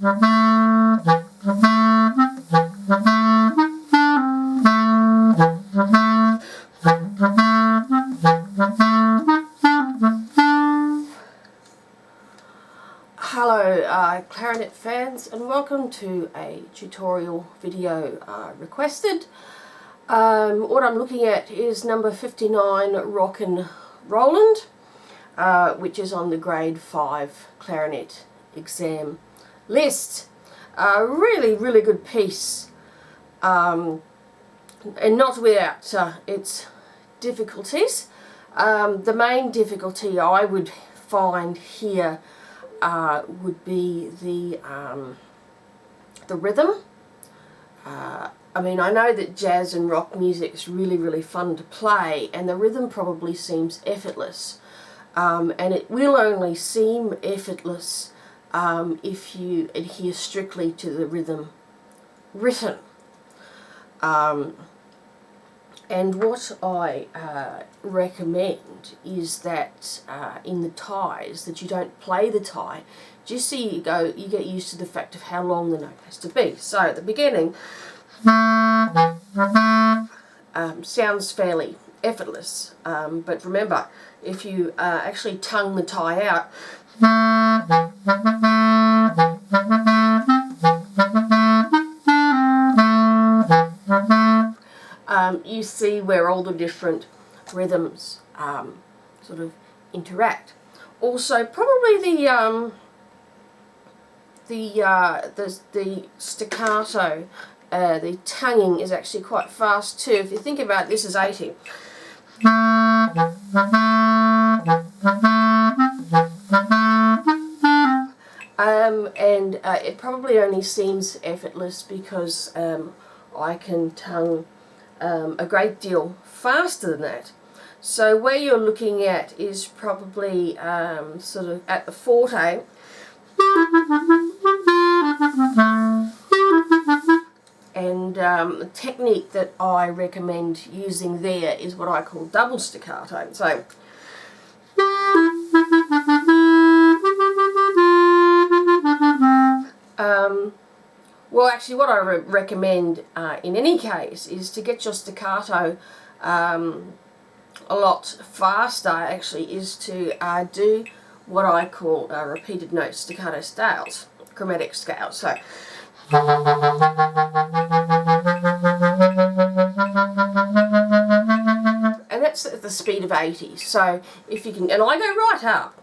Hello clarinet fans, and welcome to a tutorial video requested. What I'm looking at is number 59 Rockin Roland, which is on the grade 5 clarinet exam list. Really good piece, and not without its difficulties. The main difficulty I would find here would be the rhythm. I mean, I know that jazz and rock music is really fun to play, and the rhythm probably seems effortless, and it will only seem effortless if you adhere strictly to the rhythm written. And what I recommend is that in the ties, that you don't play the tie, just so you get used to the fact of how long the note has to be. So at the beginning, sounds fairly effortless, but remember, if you actually tongue the tie out, you see where all the different rhythms sort of interact. Also, probably the staccato, the tonguing is actually quite fast too. If you think about this as 80. And it probably only seems effortless because I can tongue a great deal faster than that. So where you're looking at is probably sort of at the forte, and the technique that I recommend using there is what I call double staccato. So well, actually what I recommend in any case is to get your staccato a lot faster, actually, is to do what I call repeated note staccato scales, chromatic scales. So and that's at the speed of 80. So if you can, and I go right up.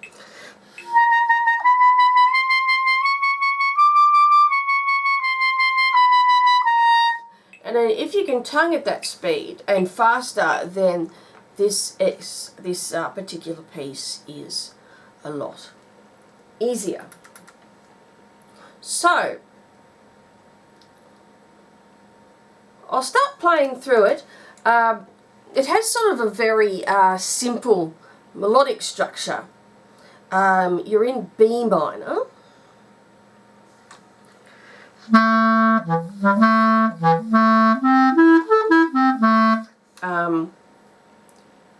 And then if you can tongue at that speed and faster, then this particular piece is a lot easier. So I'll start playing through it. It has sort of a very simple melodic structure. You're in B minor.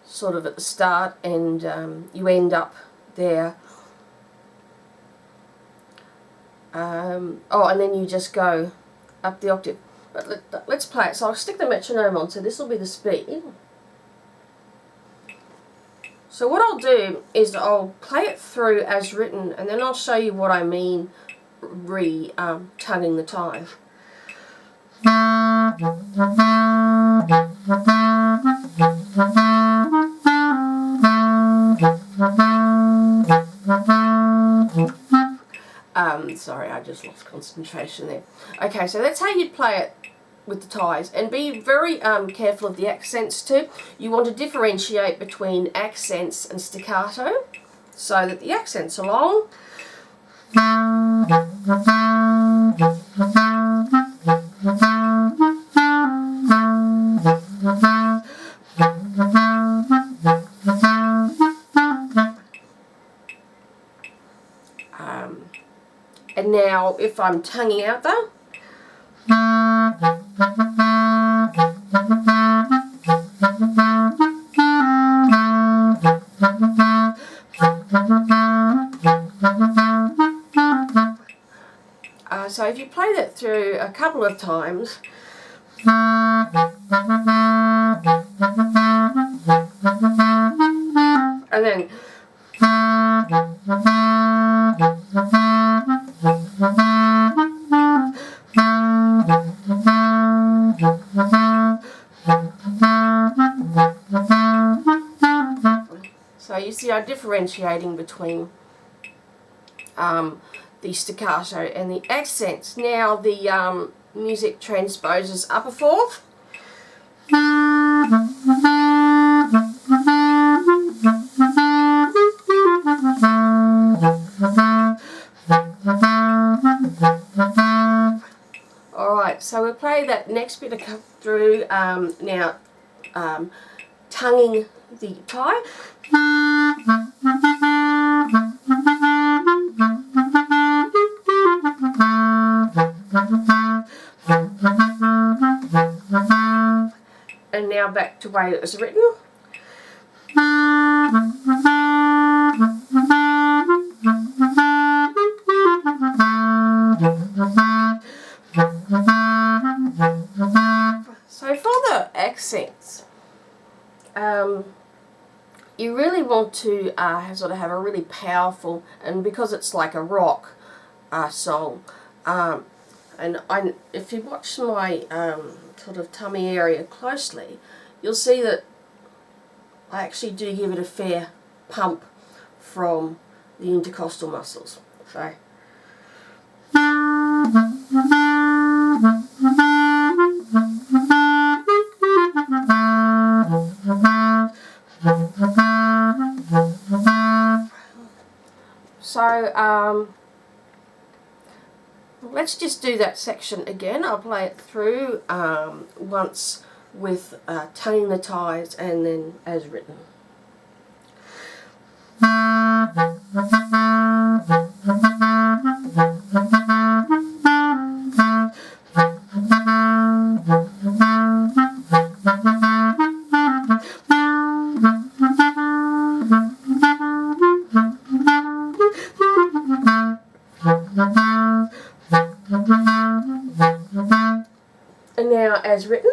Sort of at the start, and you end up there. Oh, and then you just go up the octave. But let's play it. So I'll stick the metronome on, so this will be the speed. So what I'll do is I'll play it through as written, and then I'll show you what I mean tonguing the tie. Sorry, I just lost concentration there. Okay, so that's how you'd play it with the ties, and be very careful of the accents too. You want to differentiate between accents and staccato, so that the accents are long. And now if I'm tonguing out though, So if you play that through a couple of times, and then so you see I'm differentiating between the staccato and the accents. Now the music transposes up a fourth. Alright, so we'll play that next bit of through now, tonguing the tie. And now back to the way it was written. So for the accents, you really want to sort of have a really powerful, and because it's like a rock song, and if you watch my sort of tummy area closely, you'll see that I actually do give it a fair pump from the intercostal muscles. So let's just do that section again. I'll play it through once with tonguing the ties and then as written. And now as written.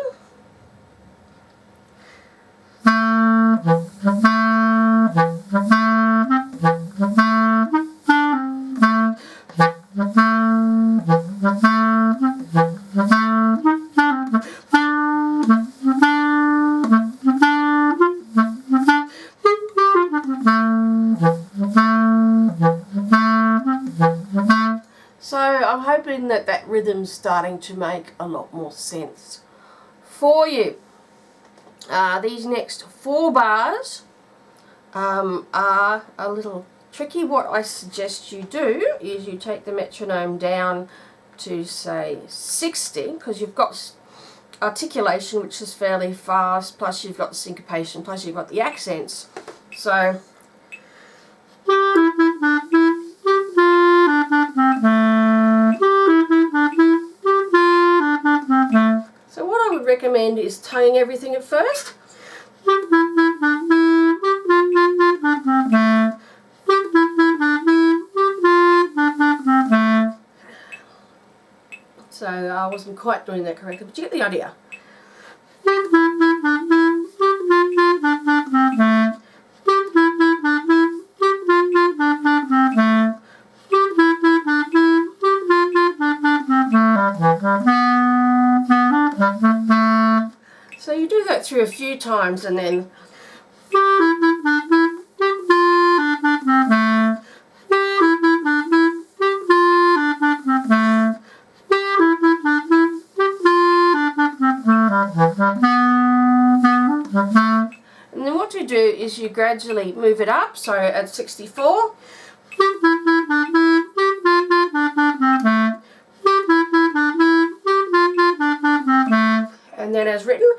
So I'm hoping that that rhythm's starting to make a lot more sense for you. These next 4 bars are a little tricky. What I suggest you do is you take the metronome down to say 60, because you've got articulation, which is fairly fast, plus you've got the syncopation, plus you've got the accents. So what I would recommend is tonguing everything at first. So I wasn't quite doing that correctly, but you get the idea. So you do that through a few times and then what you do is you gradually move it up, so at 64 and then as written.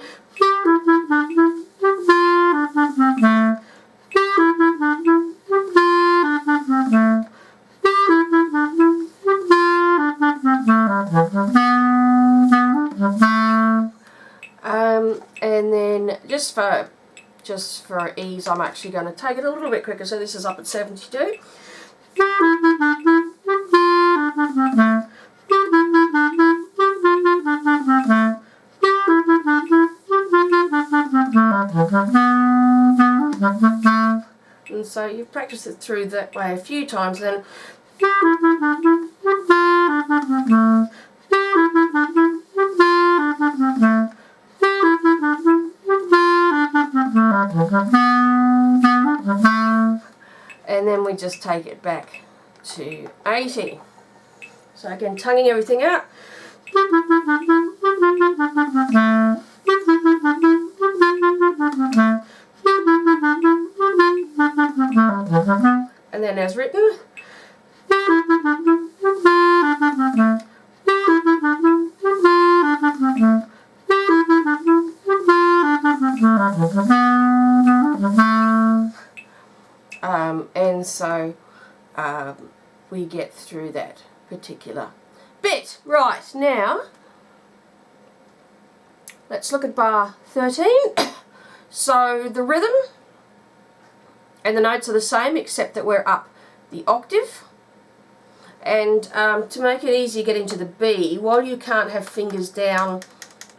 And then just for ease, I'm actually going to take it a little bit quicker, so this is up at 72. So you practice it through that way a few times, then and then we just take it back to 80. So again, tonguing everything out. And then as written. And so we get through that particular bit. Right, now let's look at bar 13. So the rhythm and the notes are the same, except that we're up the octave. And to make it easier getting to the B, while you can't have fingers down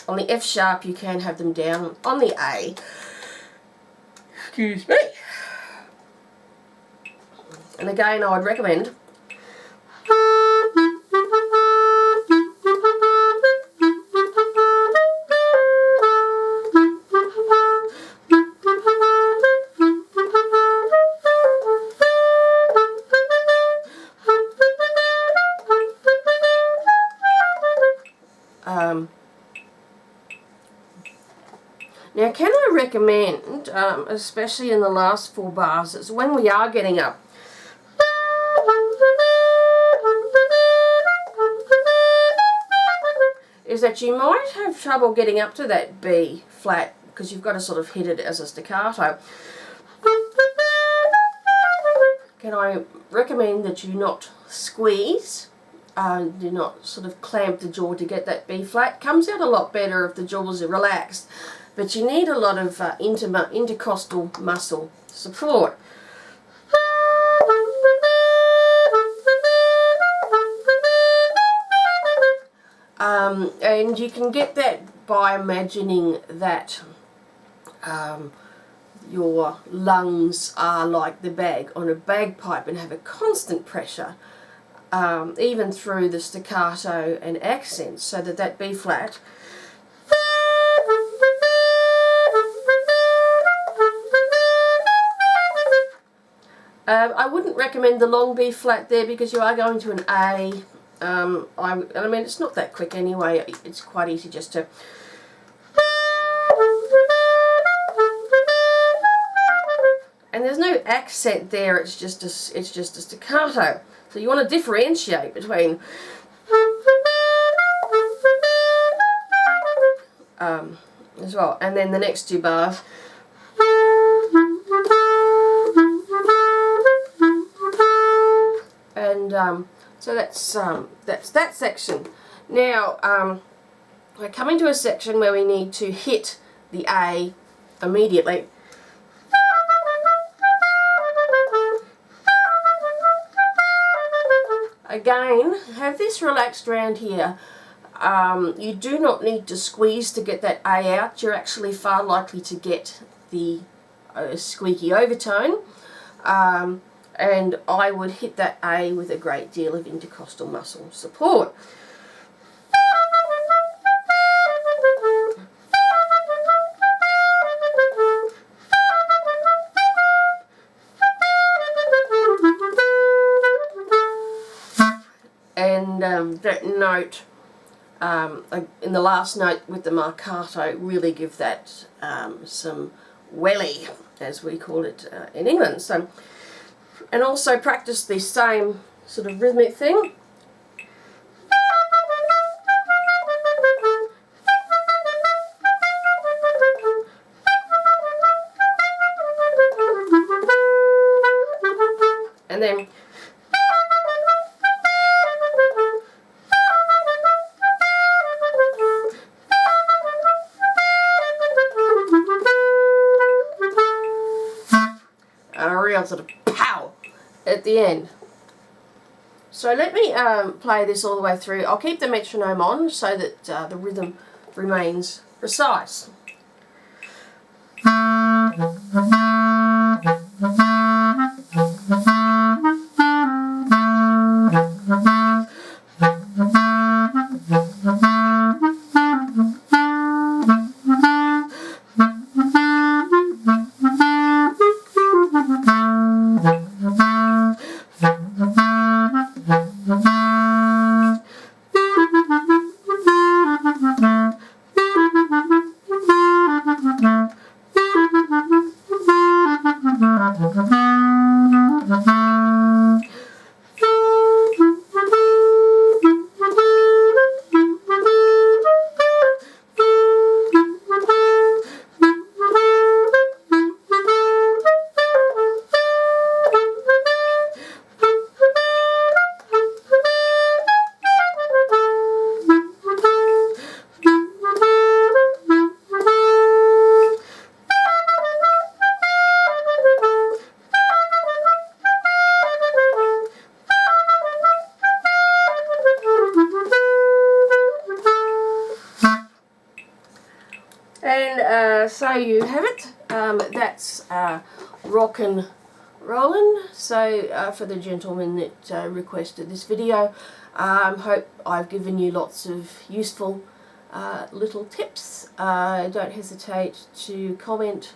on the F sharp, you can have them down on the A. Excuse me. And again, I would recommend now, can I recommend, especially in the last 4 bars, is when we are getting up, is that you might have trouble getting up to that B flat because you've got to sort of hit it as a staccato. Can I recommend that you not squeeze, do not sort of clamp the jaw to get that B flat. Comes out a lot better if the jaws are relaxed, but you need a lot of intercostal muscle support. And you can get that by imagining that your lungs are like the bag on a bagpipe and have a constant pressure, even through the staccato and accents, so that that B flat I wouldn't recommend the long B flat there because you are going to an A. I mean, it's not that quick anyway. It's quite easy just to. And there's no accent there. It's just a staccato. So you want to differentiate between as well. And then the next 2 bars. And so that's that section. Now we're coming to a section where we need to hit the A immediately. Again, have this relaxed around here. You do not need to squeeze to get that A out. You're actually far likely to get the squeaky overtone. And I would hit that A with a great deal of intercostal muscle support. And that note, in the last note with the marcato, really give that some welly, as we call it in England. So. And also practice the same sort of rhythmic thing. And then a real sort of pow at the end. So let me play this all the way through. I'll keep the metronome on so that the rhythm remains precise. so you have it. That's Rockin Roland. So for the gentleman that requested this video, hope I've given you lots of useful little tips. Don't hesitate to comment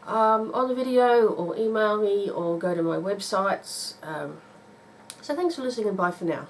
on the video, or email me, or go to my websites. So thanks for listening, and bye for now.